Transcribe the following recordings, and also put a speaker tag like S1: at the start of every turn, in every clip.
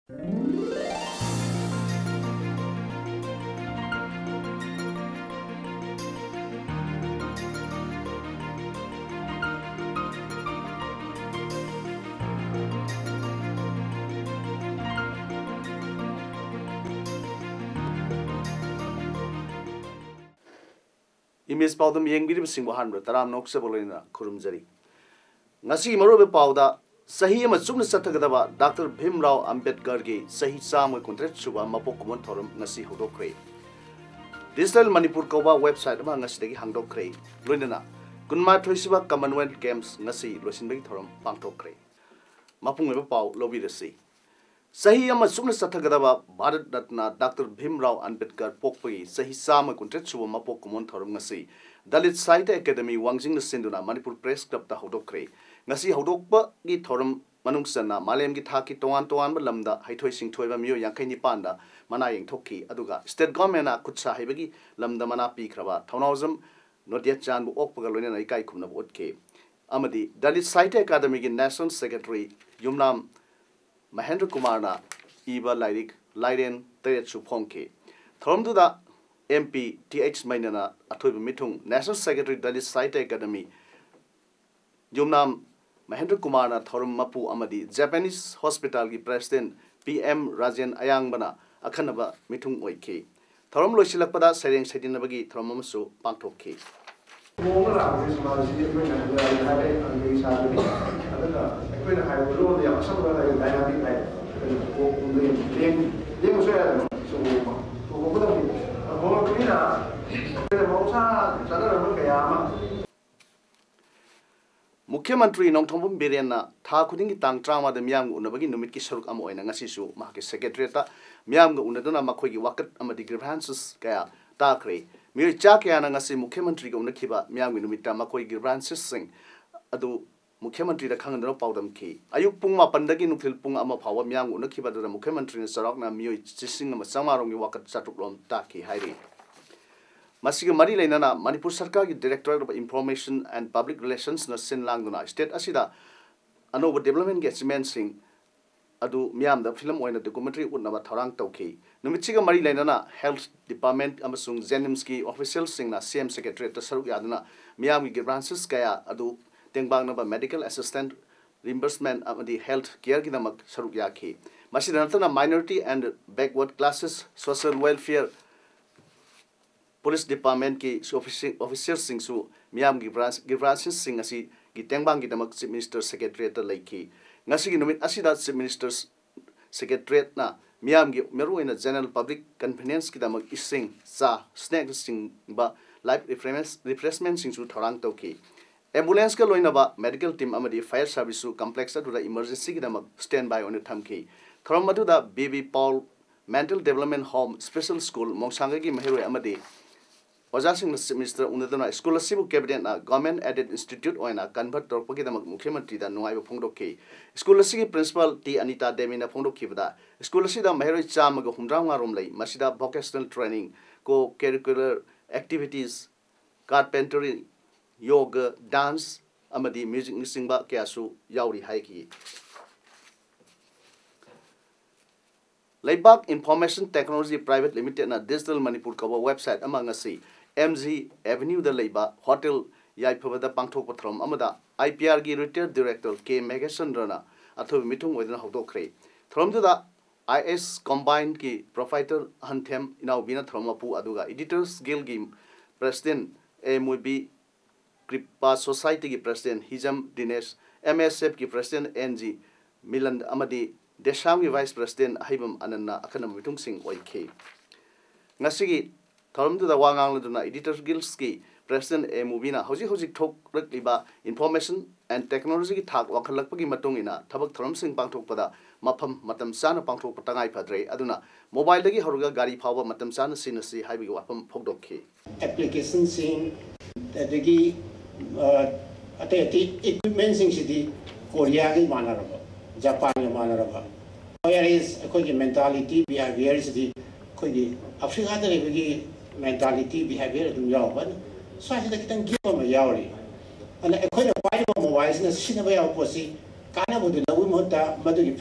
S1: Image Paodam Yangbiri Singh Hanbra, Taram Noxabolina, Kurumzari. Nasi Marobe Pauda, Sahima Sumna Satagadaba, Dr. Bhimrao Ambedkar Gi, Sahi Sam Contract Suba, Mapokumon Torum, Nasi Hodokre. Digital Manipur Koba website among Nasi Handokre, Lunana, Gunma Trisiba Commonwealth Games, Nasi, Losinbek Torum, Pantokre. Mapung Pau, Lobby the Sea. Sahi ama sumna Satagadaba, Bharat Ratna, Dr. Bhimrao Ambedkar Pokpi, Sahi Sama Kuntretsu Mapokumon Thorum Nasi, Dalit Saita Academy, Wangjing the Sinduna, Manipur Press Club the Hodokre, Nasi Hodokba, Gi Thorum, Manungsana, Malem Gitaki, Toan Balamda, Haitoising Toiva Mio, Yankani Panda, Manaying Toki, Aduga, State Government Kutsa Hibagi, Lamda Manapi Krava, Townasm, not yet Jan Okpagaluna Ikai Kumna Wotke. Amadi, Dalit Saita Academy, National Secretary, Yumnam. Mahendra Kumarna, Eva Lyric, Lyden, Teretsu Ponke. From to the MP TH Mainana, Atobi Mitung, National Secretary Dalit Saita Academy, Yumnam Mahendra Kumarna, Thorum Mapu Amadi, Japanese Hospital President PM Rajan Ayangbana, Akanaba, Mitung Oike. Thorum Loshilakpada, Sering Sedinabagi, Thromamusu, Pantoke. Mukhyamantri Nongthongpum Birena, Tha Khudingi Tang Trama the Myam Unabagi Numit ki Saruk Amo and Ngasisu, Mahaki Secretariat, Myam Unaduna Makogi Wakat Amadi Grievances Kaya, Takre, Miri Chakia Nangasi Mukhyamantri Unakiba, Myam Numita Makoi Grievances Sing, Adu Mukhyamantri the Kangano Paodam Ki. Ayuk Puma Pandagi Nukil Pung Ama Power Myam Unakiba the Mukhyamantri in Sarakna Mio Sing Samarongi Wakat Satukrom Taki Hairi. Masiga Mari Lenana, Manipur Sarkar, Directorate of Information and Public Relations, Nasin Languna, State Asida, an over development gets immencing Adu Miam, the film or the documentary would never Tarang Toki. Numichiga Mari Lenana, Health Department, Amasung Zenimski, official sing, CM Secretary to Saruk Yadana, Miami Gibransis Kaya, Adu, Tengbang number medical assistant, reimbursement of the health care Gidamak Saruk Yaki. Masidantana minority and backward classes, social welfare. Police Department ki officers sing su Miam Givransis sing asi Gitengbang Gidamak Chief Minister Secretariat Laiki. Ngasi Numit Asida Chief Minister's Secretariat na Miam Gi Meru in a general public convenience Gidamak Ising Sa Snack Sing ba life refreshment sing su Torang Toki. Ambulance ka loina ba medical team amadi fire service su complex to the emergency Gidamak standby on the Tamki. Thromatu da Baby Paul Mental Development Home Special School Mongsangagi Mahiro Amadi. Wajasing Minister Unadana School of Civil Cabinet Government Added Institute or a convert or Pokemon Mukhyamantri than Noai Pondoke. School of City Principal T. Anita Demina Pondokivada. School of Sida Mahari Chamago Humdrama Rumley, Masida vocational training, co curricular activities, carpentry, yoga, dance, Amadi music Nisingba Kiasu, Yauri Haiki. Laibak Information Technology Private Limited na Digital Manipur Kawa website among us MZ Avenue the Laiba Hotel Yaipavada Pangtok Patrom Amada IPR Gi Retired Director K. Megasandrana Atho Mitung within Hodokre. From the IS Combined Ki Provider Hantem Inau Bina Thromapu Aduga Editors Guild Game President MUB Kripa Society Ki President Hijam Dinesh MSF Ki President NG Milan Amadi Desham Vice President Hibam Anana Akanam Mitung Sing Oike. Nasigi Tom to the Wangang Editors Guildski, President A. Mubina, Hosi Tok Liba, Information and Technology Talk Wakalapagi Matungina, Tabak Tromsing Pangtopada, Mapam Matam Sana Pangtok Patangai Padre, Aduna, Mobile Legi Horuga Gari Power Matam Sana Sinasi, Highway Wapam Pogdoki.
S2: Application sing the equipment sing city, Korea Manaraba, Japan Manaraba. Whereas a mentality behavior is the Africa mentality behavior to Yawan, so I can give them a yauri. And a kind of wide mobiles in a cinema opposite, Kana would know Mota, Madu,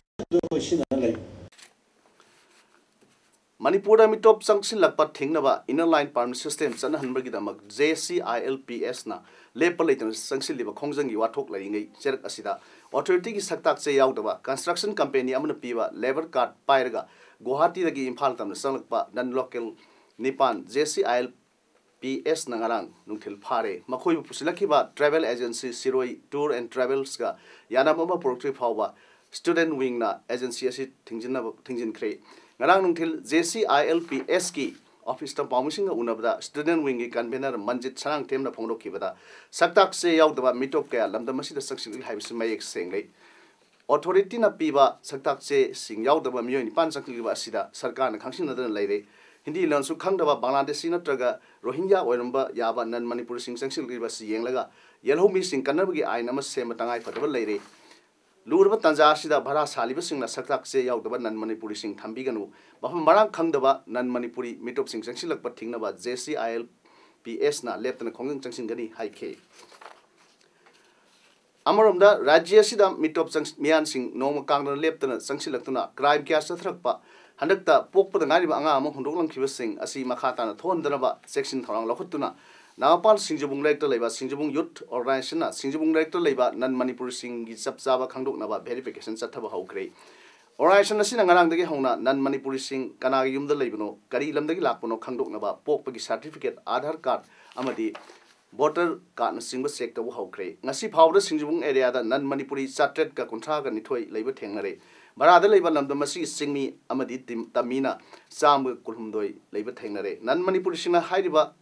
S1: Manipur mitop sangsin lakpat thingnaba inner line permit system chana hanbagi damak JCILPS na lepalaitan sangsin liba khongjang gi wathok laingai cherak asida authority gi saktak che yaudaba construction company amana piwa labor card pairaga Guwahati dagi imphal tamna sanglakpa non local nipan JCILPS na ngarang nungthil phare makhoi bu pusilakiba travel agency Siroi Tour and Travels ga yanamama portrait phawba student wing na agency asi thingjin kre ngarang nungthil JCILPS ki office ta pawmising unabda student wing gi convener Manjit Sarang temna phongro kibada saktak se yaudaba mitop kaya lamdamasi da saksil haibisi mayek senglei authority na piba saktak se sing yaudaba miyoi ni pan sakliba asida sarkar na khangsin nadana leire hindi lan su khangdaba Bangladeshi natraga Rohingya oiramba yaba nan Manipur sing sangsil liba si yenglaga yelhomi sing kanabagi aina ma sema tangai fataba leire Lurba tanja asida bhara saliba singna saktak se yaudaba nan Manipuri sing thambiganu bafam marang khangdaba nan Manipuri mitop sing sangsilakpa thingnaba JCILPS na leptana khongjang changsingani haike Amaromda rajya sida mitop mian sing noma kangna leptana sangsilaktuna crime kya sathrakpa handakta pokpada ngariba anga ama hundoklang khibasing asi makhatana thondanaba section thorang lokhutuna Napal Singjabung Director Leba Singjabung Youth Organization Singjabung Director Leba nan Manipur Singgi Sapsaba Kangdok Naba verification Sataba Hokre Organization Sina Ngarang Dagi Hona nan Manipur Sing Kana Yum the Lebano Kari Lam Dagi Lapono Kangdok Naba Pokpagi certificate Aadhaar card Amadi voter card na singba sector Hokre Nasi Powder Singjabung area da nan Manipuri Satret ka Kontraga Nitoi Leba Tengnare Barada Leba Lamdamasi Singmi Amadi Tamina Sam Kulhumdoi Leba Tengnare Nan Manipur Sina Haidiba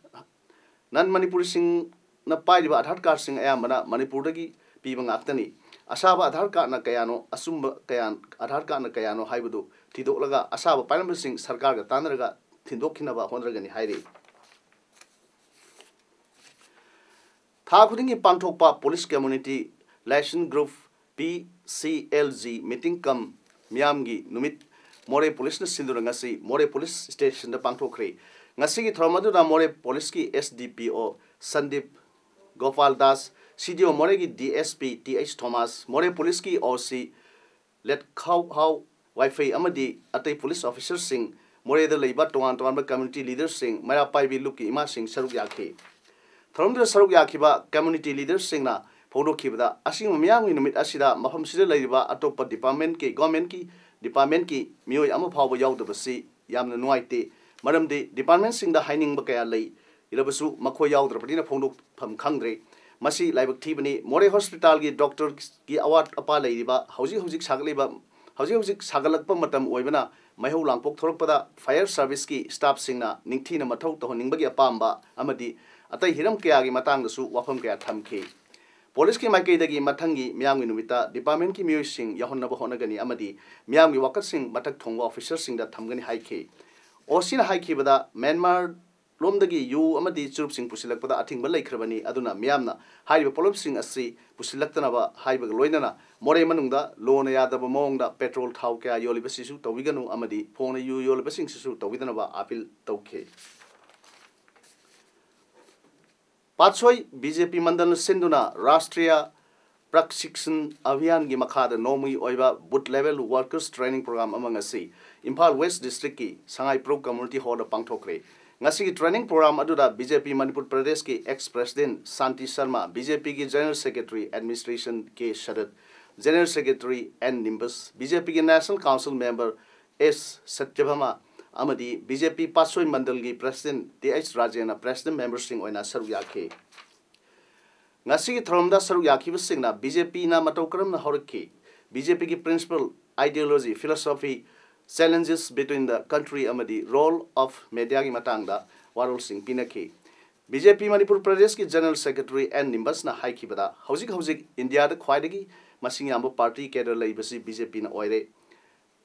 S1: Nan Manipur sing na pairiba Aadhaar card sing ayamana Manipur dagi piba ngaktani asaba Aadhaar card na kayano asumba kayan Aadhaar card na kayano haibudu thidolaga asaba pairamba sing sarkar ga tanaraga thindokhinaba honragani hairi tha khudingi pangthokpa police community liaison group PCLG meeting kam miamgi numit more police na sinduranga si more police station da pangthokre Ngasigi Thromadu na More Police ki SDPO Sandip Gopal Das CDO More ki DSP TH Thomas More Police ki OC Let How Wi-Fi amadi atai police officers sing More the Leiba Tuan community leaders sing Mara Pai bi Luki Ima sing Saruk Yaki Thromdu Saruk Yakiba community leaders sing na Photo Kibada Asing Miang in Mid Asida Maham Sida Leiba Atopa department ki government ki Mio Ama Power Yaw the Basi Yam the Noite Madam the department sing the hining bakaya lay, Ilabasu, Makoya, the Padina Pondo Pam Kangre, Masi, Libak Tibani, More Hospital, doctor Gi Awat Apala, Housi Husik Sagaliba, Housi Husik Sagalakpa Matam Webana, Maho Langpok Torpada, Fire Service ki staff singna, Nintina Mato, Ningbagi Pamba, Amadi, Atai Hiram Kiagi Matang the Su, Wapam Kaya Tamki. Police ki Maki dagi Matangi, Miangi Numita, Department ki Musing, Yahonaba Honagani Amadi, Miangi Wakat sing, Matak Tonga officers sing that Tamgani Haike. Osina Haikibada, Myanmar Lomdagi, you Amadi Churup Sing Pusilakpada, Ating Malay Krabani, Aduna, Miamna, High Polop Sing Asi, Pusilaktanaba, High Loinana, More Manunda, Lona Yadabamong, Petrol Tauka, Yolibasisu, Tawiganu Amadi, Pony Yolibasing Sisu, Tawidanaba, Apil Tauke. Patsoi, BJP Mandan Sinduna, Rastria, Prakshikshan Avian Gimakada, Nomi Oiva, boot level workers training program among us. Impal West District ki Sangai Pro Community Hall of Pangthokre. Ngasi training program aduda BJP Manipur Pradesh ki ex-president Santi Sharma, BJP ki General Secretary Administration K. Sharat, General Secretary N. Nimbus, BJP ki National Council Member S. Satyabhama, Amadi, BJP Pasoi Mandal ki President TH Rajena, President Member Singh Oina Saruyake. Ngasi Thromda Saruyaki was sing na BJP na Matokram na Horiki, BJP ki principal ideology, philosophy, challenges between the country amadi role of media ki matangda Warul Singh Pinaki BJP Manipur Pradesh ki General Secretary and Nimbus na haiki bada hauzik India da khwaidagi masing yamba party cadre laibasi BJP na oire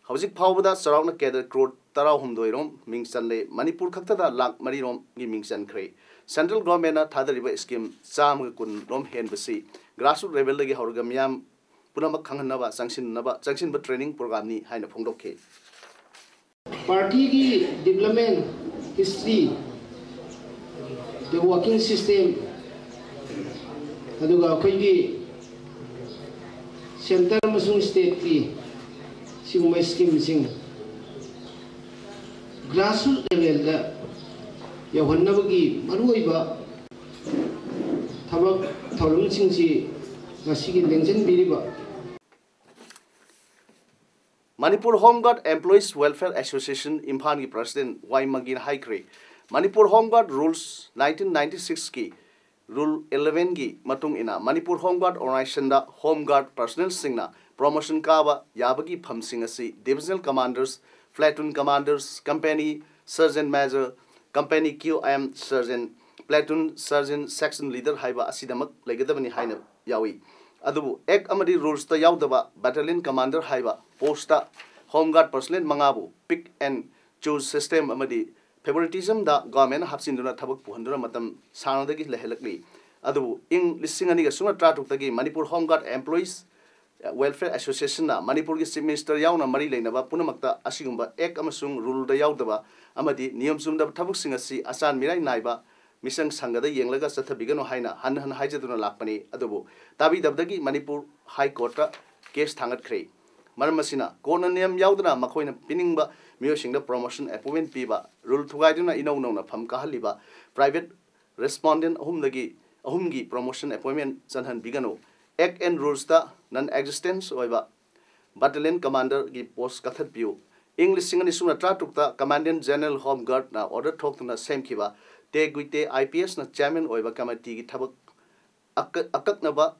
S1: hauzik phawbada sarau na cadre crore 13 rom mingchanle Manipur khakta da lak mari rom gi mingchan khre central government na thadariba scheme cham kun rom hen basi grassroots level lagi haurga miyam punamak khanghanaba changsin ba training program ni haina phongdokhe
S3: Party की development history, the working system, aduga koi की center masung state की सिंगमा scheme Singh grassroots level da yawhannabagi maruoiba thabak thawlumsingsi ngasigi lengjen biriba
S1: Manipur Home Guard Employees Welfare Association Imphal ki President Y Magin Haikre Manipur Home Guard Rules 1996 ki Rule 11 ki matung ina Manipur Home Guard Organization da Home Guard personnel singna promotion kaba yabagi phamsing asi divisional commanders, platoon commanders, company sergeant major, company QM sergeant, platoon sergeant, section leader haiba asidamak legadabani haina yawi adubu ek amadi rules ta yaudaba battalion commander haiba posta Home Guard personnel mangabu pick and choose system amadi favoritism da government hapsinduna thabak puhandura matam sanadagi lehelakli adubu ing lisingani ga sunga tratuk tagi Manipur Home Guard Employees Welfare Association na Manipur ki Chief Minister yauna mari leinaba punamakta asigumba ek amasung rule da yaudaba amadi niyam sumda thabuk singasi asan mirai naiba misang sangada yenglaga sathabigano haina han haijaduna lakpani adubu tabi dabdagi Manipur High Court ta case thangat khrei maramasina kona niyam yaudana makhoina piningba miyosingda promotion appointment piba rule thugaiduna inau pham kahaliba private respondent ahumgi promotion appointment chanhan bigano act and rules ta non existence oiba battalion commander gi post kathat piu english singani suna tratukta commandant general Home Guard na order thoktuna same kiba te guite IPS na chairman oiba committee gi thabak akaknaba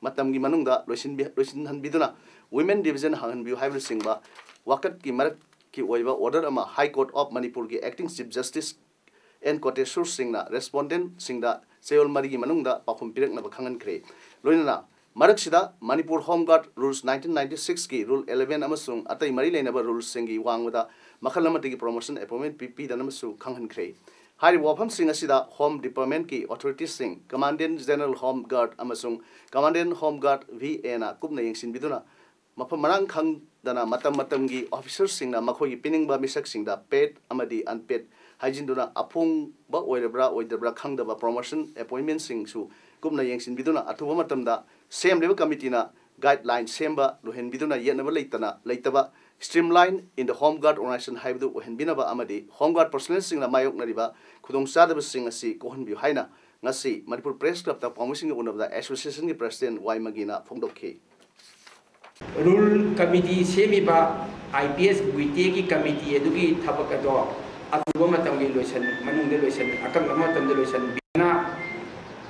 S1: matamgi manungda loisin hanbiduna women division hanbiu haibu singba wakat ki marak ki oiba order ama High Court of Manipur ki acting chief justice and Kotesur singna respondent singda seol marigi manungda pakhum pirak na bakhangan kre loinana marak sida Manipur Home Guard rules 1996 ki rule 11 amasung atai mari leinaba rules singi wangwada makhalamati promotion appointment pp danamasu khanghan kre hari wafam sing asida home department ki authorities sing commandant general Home Guard amasung commandant Home Guard VA na kupna yengsin biduna mafam marang khang dana matam gi officers sing na makhoi gi piningba misak sing da paid amadi unpaid haijinduna apung ba oidabra khangdaba promotion appointment sing su kumna yengsin biduna athuba matamda same level committee na guideline semba lohen biduna yenaba leitaba streamline in the Home Guard organization haibu ohen binaba amadi Home Guard personnel sing na mayok nariba khudong sadaba sing asi kohon bi haina ngasi Manipur Press Club ta promising unabda association ki president Y Magina phongdokhi
S4: rule committee semiba IPS guite ki committee edugi thabakado atuba matamgi loisan manungde loisan akang matamde loisan bina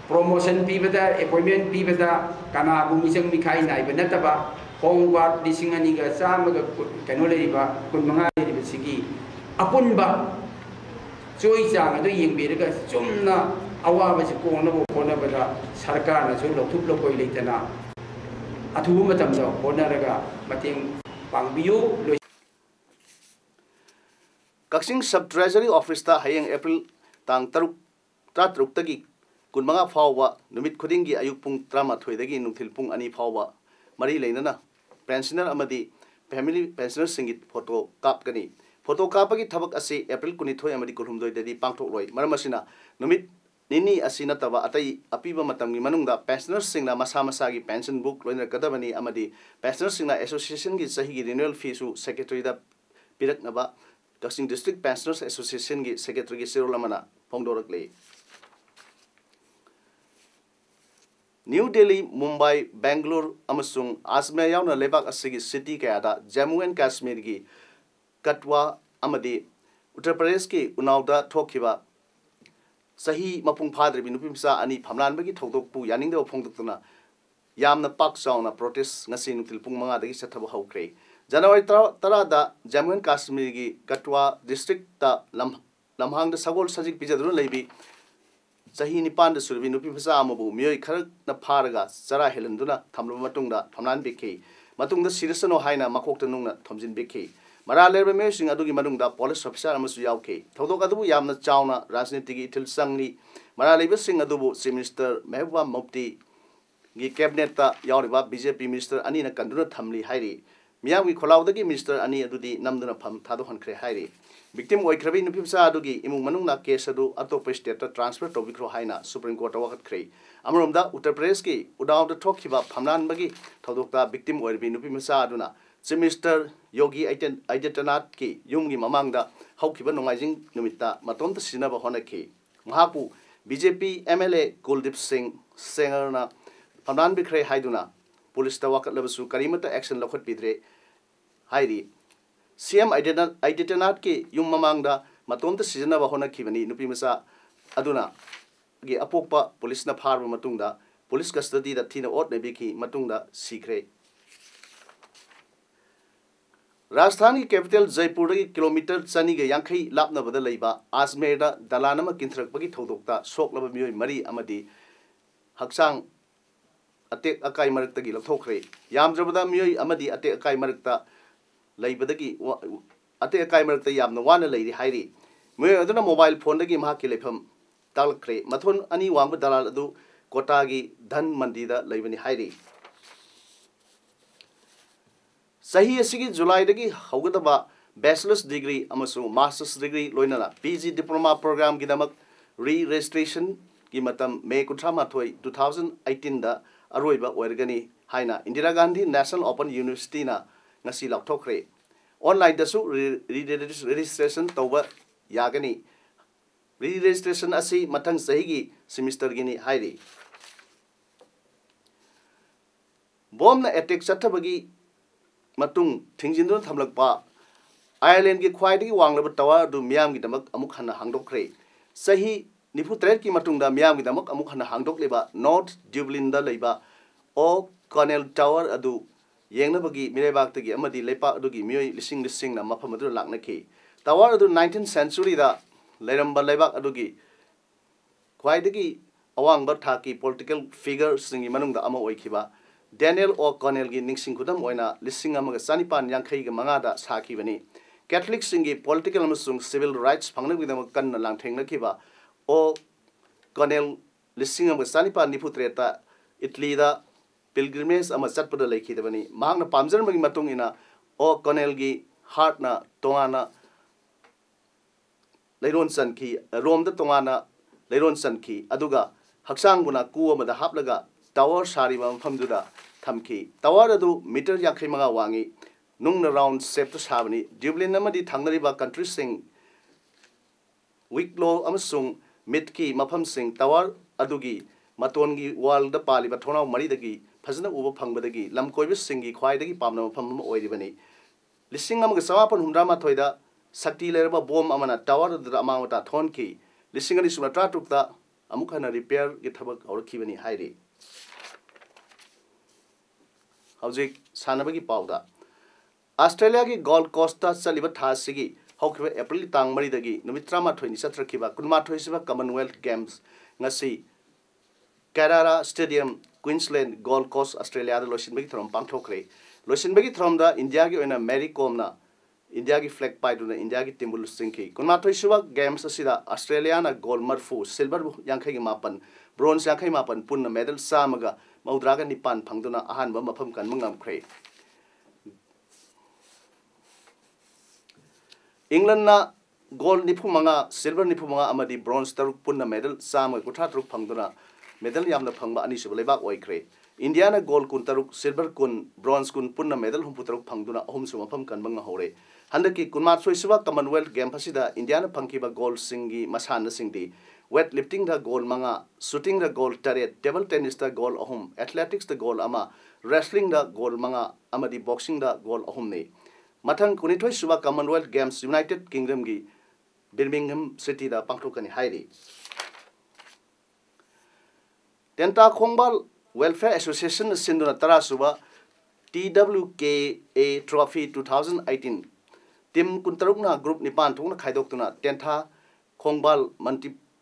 S4: promotion pibada appointment pibada kana bu misang mikhai nai benataba Home Guard lisingani ga samaga kano leriba kun manga leriba sigi apunba choi chang adu yengbiraga chumna awaba si kona bo kona bada sarkar na so lokhup lokoi leitana athubu matamda honaraga mateng pangbiyu
S1: Kaksing Sub Treasury Office ta hayang April tang taruk tagi kunmanga phawwa numit khudingi ayuk pung 13 dagi nungthil pung 2 phawwa mari leinana pensioner amadi family pensioner singit photo kapkani photo kapagi thabak ase April 12 amadi kulhumdoi dadi pangthok loi maramasina numit nini asina taba atai apiba matamgi manungda pensioners singna masa gi pension book loina kadabani amadi pensioners singna association gi sahi gi renewal fee su secretary da piraknaba Kaksing District Pensioners Association gi secretary gi sirolamana phongdorakle New Delhi, Mumbai, Bangalore, amasung Asma yauna lebak asigi city kayada Jammu and Kashmir gi Katwa amadi Uttar Pradesh ki Unauda thokiba sahi mapung phadre bi nupimsa ani phamlan bagi thokdok pu yaning de phongdoktuna yamna pak sauna protest ngasi nutil pung manga dagi sathaba haukre January 10 da Jammu and Kashmir gi Katwa district ta lamhang da sagol sajik bijadru leibi sahi nipan da surbi nupi phasa amabu mioi kharak na pharaga chara helanduna thamlu matungda phamlan bikhi matungda sirisano haina makokta nungna thomjin bikhi mara lerba me sing adugi manungda police officer amasu yauke thodok adubu yamna chauna rajniti gi ithil sangni mara leba sing adubu chief minister Mehbooba Mufti gi cabinet ta yauriba BJP minister ani na kanduna thamli hairi miyam gi kholaudagi minister ani adudi namduna pham thado hankhre hairi victim oikrabi nupimsa adugi imung manungna case adu atop state ta transfer to bikro haina Supreme Court wakat khrei amromda Uttar Pradesh ki udaw da thokhiba phamlan bagi thodokta victim oirbi nupimsa aduna Chief Minister Yogi Adityanath ki yumgi mamangda haukiba nongaijing numita matomta sinaba honaki mahapu BJP MLA Kuldip Singh Sengarna Pamran Bikre Haiduna Police ta wakat labasu karimata action lokhat pidre hairi CM Adityanath ki yum mamangda matomta sinaba honaki bani nupi masa aduna gi apokpa police na pharba matungda police custody da thina ot ne biki matungda sikre Rajasthan की capital Jaipur की kilometre चनी के यांखई लापना बदल लेबा आजमेर दा दलानम किंथरकपगी थौदोकता सोकलब मियोय मरी अमदी हक्सांग अतेक acai मरक्तगी लथोखरे यामद्रबदा मियोय अमदी अतेक acai मरक्ता लेबदगी अतेक अकाई मरक्ता यामना वाना लेरी हाइरी मियोय अदुना मोबाइल फोन दगी महाकी लेफम तालखरे मथोन अनि वांग दलाल अदु कोटागी धन मंदीदा लेबनी हाइरी सही असिगी जुलाई दगी हौगदबा बैचलर्स डिग्री अमसु मास्टर्स डिग्री लोइनला पीजी डिप्लोमा प्रोग्राम की दमक री रजिस्ट्रेशन की मतम मे 2018 दा अरोइबा ओरगनी हाइना Indira Gandhi national open university ना ngasi लाउथोखरे ऑनलाइन दसु रजिस्ट्रेशन तौबा यागनी री रजिस्ट्रेशन असि मथंग सहीगी सेमिस्टर गिनी हाइरी बॉम्ब ना अटैक चथबगी matung thingjindun thamlakpa Ireland ki khwaidagi wanglaba tawa du miam gi damak amuk hana hangdokre sahi nifu tret ki matung da miam gi damak amuk hana hangdok leba North Dublin da leiba o Cornell Tower adu yengna bagi mirebak tagi amadi lepa adu gi mioi lising na mafam adu lakna ki tower adu 19th century da leiramba lebak adu gi khwaidagi awang ba thaki political figure singi manung da ama oikhiba Daniel O'Connell की निंगसिंग खुदम ओइना लिसिंग अमग सानिपान यांखई के मंगादा साखिबनी Catholic सिंगी political अमसुंग civil rights फंगनग विदम कन्न लांथेंगनखिबा O'Connell लिसिंग अमग सानिपान निफुत्रेता Italy दा pilgrimage अम चटपद लेखिदबनी मांगना पामजरमगी मतुंग इना O'Connell की heart ना तोंगाना लेरोन सनखी रोम दा तोंगाना लेरोन सनखी अदुगा हक्सांग बुना कु अमदा हापलगा टावर सारीबा मफमदुदा थमकी टावर अदु मीटर 55 वांगी नुंगना राउंड शेप तो साबनी ड्यूब्लिन अमदी थांगनरिबा कंट्री सिंग विकलो अमसुंग मिटकी मफम सिंग टावर अदुगी मतोनगी वाल द पालिबा थोनाव मरीदगी फजना उबा फंगबदगी लमकोइबि सिंगी ख्वाइदगी पामना मफम ओइरिबनी लिसिंग अमग समापन हुंद्रा माथोइदा शक्ति लेरबा बॉम्ब अमना टावर अदुदा अमावता थोनकी लिसिंग अनि सुना ट्राटुकता अमुखना रिपेयर के थबक औरखिबनी हाइरी हौजिक सानबगी पाउदा ऑस्ट्रेलिया की गोल्ड कोस्ट चलिबा थासिगी हौखिबा अप्रैल तांग मरीदगी नुमित 38 सत्रखिबा 28 सिबा commonwealth games ngasi Carrara stadium Queensland gold coast Australia दा लोसिनबगी थरम पांगथोखरे लोसिनबगी थरम दा इंडिया की ओना मैरी कॉम ना इंडिया की फ्लैग पाइदुना इंडिया की टिम्बुल सिंखी 28 सिबा गेम्स असिदा ऑस्ट्रेलिया ना गोल्ड मरफू सिल्वर 59 ब्रोंज 58 पुन्ना मेडल सामगा मौद्रागा निपान फंगदुना अहानबा मफम kan मंगमख्रे इंग्लैंड ना गोल्ड निफु मंगा सिल्वर निफु मंगा अमदी ब्रोंज तरुक पुन्ना मेडल साम कुठा तरुक फंगदुना मेडल यामना फंगबा अनिसुब लेबाक ओइख्रे इंडिया ना गोल्ड कुन तरुक सिल्वर कुन ब्रोंज कुन पुन्ना मेडल हुम पुतरुक फंगदुना अहुमसु मफम kan मंगा हौरे हंदकी कुनमा सोइसुबा कॉमनवेल्थ गेम फसिदा इंडिया ना फंकिबा गोल्ड सिंगी मसान सिंगदी वेट लिफ्टिंग द गोल मंगा शूटिंग द गोल टरेट टेबल टेनिस द गोल अहुम एथलेटिक्स द गोल अमा रेसलिंग द गोल मंगा अमदी बॉक्सिंग द गोल अहुम ने मथंग 19 सुबा कॉमनवेल्थ गेम्स यूनाइटेड किंगडम की बर्मिंघम सिटी द पांगथोकनी हाइरी टेंटा खोंगबाल वेलफेयर एसोसिएशन सिंदुना 10 सुबा TWKA ट्रॉफी 2018 टीम कुंतरुकना ग्रुप निपान थोंना खाइदोक्तुना टेंथा खोंगबाल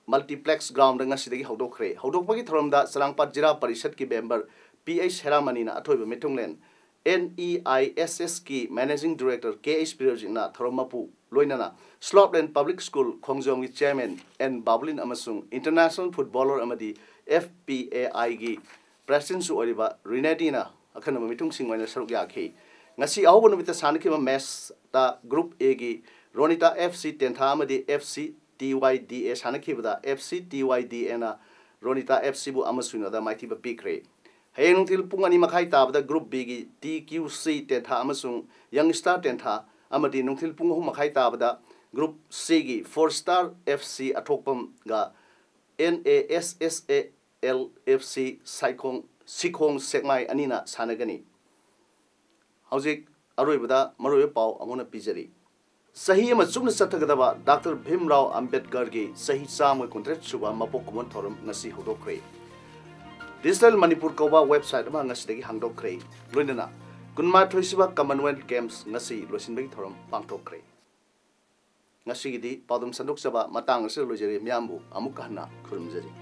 S1: मल्टीप्लेक्स ग्राउंड ngasi हौदोखरे हौदोकपगी थरमदा सलांगपाट जिला परिषद की मेंबर PH हेरामनी ना अथोइबा मिथुंगलेन NEISS की मैनेजिंग डायरेक्टर KH पिरोजिना थरमपु लोइनाना स्लॉटलैंड पब्लिक स्कूल खोंगजोंग की चेयरमैन N बाबुलिन अमसुंग इंटरनेशनल फुटबॉलर अमदी FPAI की प्रेसिडेंट ओरिबा रिनेडीना अखनम मिथुंग सिंग ओइना सरुक याखी ngasi ahobon numita sankiba match ta group A की Ronita FC Tentha अमदी FC TYDA सानखिबदा FC TYDA ना रोनिता FC बु अमसुनदा माइथिबा पिक्रे Hayeng nungtil pung ani makai tabada group B gi TQC tentha amasung Young Star tentha amadi nungtil pung hum makai tabada group C gi 4-star FC athokpam ga NASSAL FC Sikong Sekmai anina sanagani. Hauzik aroibada maroy pau amona pijari. Sahi ama chumna sathagadaba Dr. Bhimrao Ambedkar gi sahi chamoi contract suba mapok kumon thorum ngasi hodokre. Digital Manipur Koba website ama ngasidagi hangdokre. Loinana kunma thoisiba Commonwealth Games ngasi losinbagi thorum pangtokre. Ngasi gidi Paodam sandok saba matang asir lojeri myambu amuk kahna khurumjari.